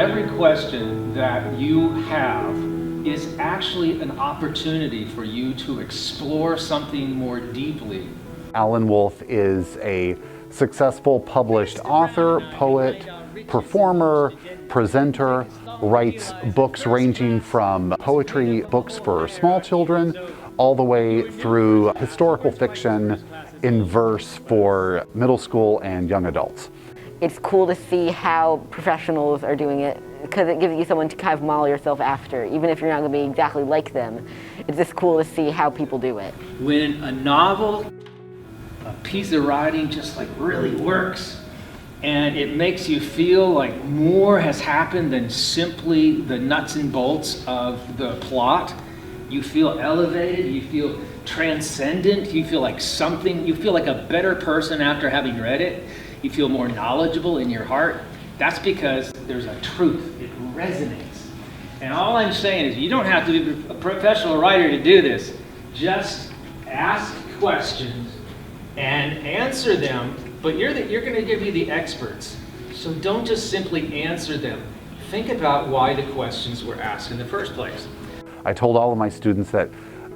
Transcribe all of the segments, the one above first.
Every question that you have is actually an opportunity for you to explore something more deeply. Allan Wolf is a successful published author, poet, performer, presenter, writes books ranging from poetry books for small children all the way through historical fiction in verse for middle school and young adults. It's cool to see how professionals are doing it because it gives you someone to kind of model yourself after, even if you're not going to be exactly like them. It's just cool to see how people do it. When a novel, a piece of writing just like really works, and it makes you feel like more has happened than simply the nuts and bolts of the plot. You feel elevated, you feel transcendent, you feel like something, you feel like a better person after having read it. You feel more knowledgeable in your heart. That's because there's a truth, it resonates. And all I'm saying is you don't have to be a professional writer to do this. Just ask questions and answer them, but you're going to give you the experts. So don't just simply answer them. Think about why the questions were asked in the first place. I told all of my students that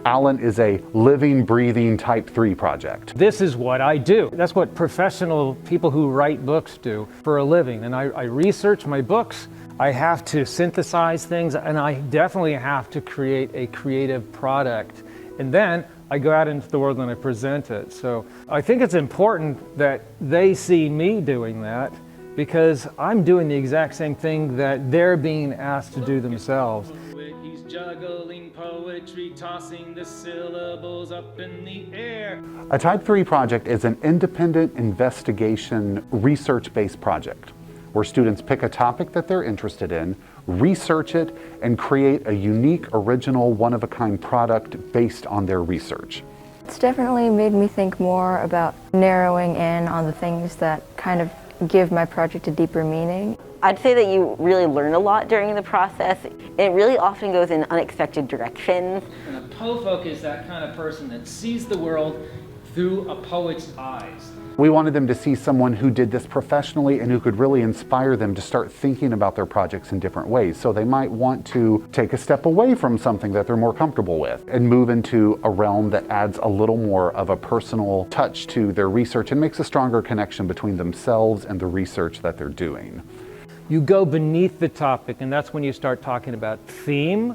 Allan is a living, breathing Type 3 project. This is what I do. That's what professional people who write books do for a living. And I research my books. I have to synthesize things, and I definitely have to create a creative product. And then I go out into the world and I present it. So I think it's important that they see me doing that, because I'm doing the exact same thing that they're being asked to do themselves. He's juggling poetry, tossing the syllables up in the air. A Type 3 project is an independent investigation research-based project where students pick a topic that they're interested in, research it, and create a unique, original, one-of-a-kind product based on their research. It's definitely made me think more about narrowing in on the things that kind of give my project a deeper meaning. I'd say that you really learn a lot during the process. It really often goes in unexpected directions. And a poefolk is that kind of person that sees the world through a poet's eyes. We wanted them to see someone who did this professionally and who could really inspire them to start thinking about their projects in different ways. So they might want to take a step away from something that they're more comfortable with and move into a realm that adds a little more of a personal touch to their research and makes a stronger connection between themselves and the research that they're doing. You go beneath the topic, and that's when you start talking about theme.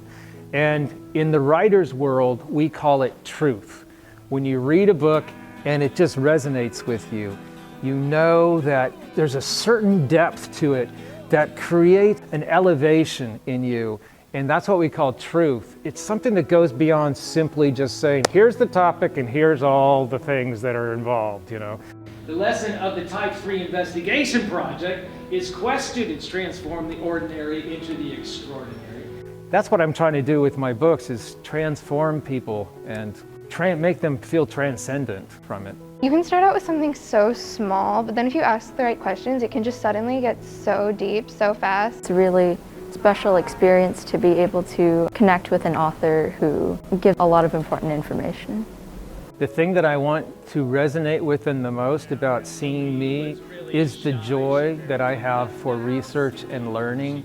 And in the writer's world, we call it truth. When you read a book and it just resonates with you, you know that there's a certain depth to it that creates an elevation in you. And that's what we call truth. It's something that goes beyond simply just saying, here's the topic and here's all the things that are involved, you know. The lesson of the Type 3 investigation project is quest students transform the ordinary into the extraordinary. That's what I'm trying to do with my books, is transform people and make them feel transcendent from it. You can start out with something so small, but then if you ask the right questions, it can just suddenly get so deep, so fast. It's a really special experience to be able to connect with an author who gives a lot of important information. The thing that I want to resonate with them the most about seeing me is the joy that I have for research and learning,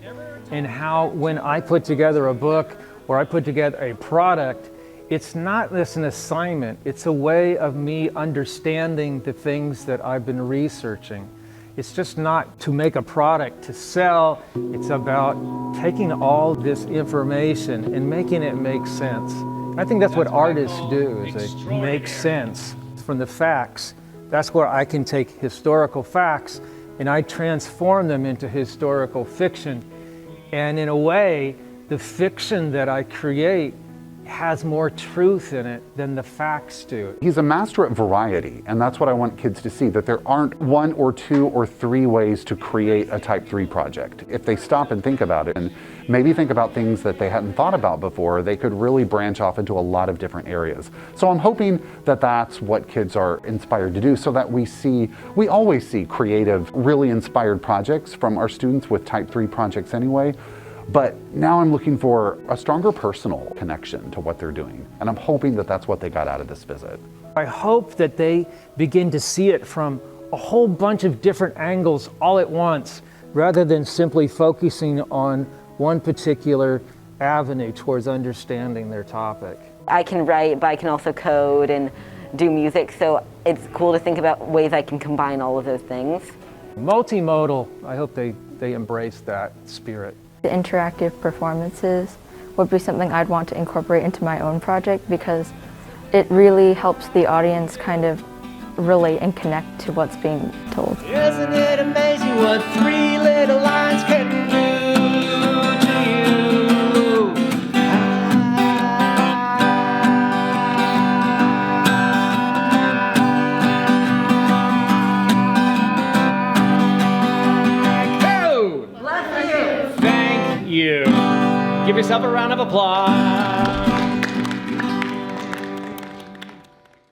and how when I put together a book or I put together a product, it's not just an assignment, it's a way of me understanding the things that I've been researching. It's just not to make a product to sell, it's about taking all this information and making it make sense. I think that's what artists do, is they make sense from the facts. That's where I can take historical facts and I transform them into historical fiction. And in a way, the fiction that I create has more truth in it than the facts do. He's a master at variety, and that's what I want kids to see, that there aren't one or two or three ways to create a Type 3 project. If they stop and think about it, and maybe think about things that they hadn't thought about before, they could really branch off into a lot of different areas. So I'm hoping that that's what kids are inspired to do, so that we always see creative, really inspired projects from our students with Type 3 projects anyway. But now I'm looking for a stronger personal connection to what they're doing. And I'm hoping that that's what they got out of this visit. I hope that they begin to see it from a whole bunch of different angles all at once. rather than simply focusing on one particular avenue towards understanding their topic. I can write, but I can also code and do music, so it's cool to think about ways I can combine all of those things. Multimodal, I hope they embrace that spirit. The interactive performances would be something I'd want to incorporate into my own project because it really helps the audience kind of relate and connect to what's being told. Isn't it amazing what 3 little lines can do to you? Code! Thank you. Give yourself a round of applause.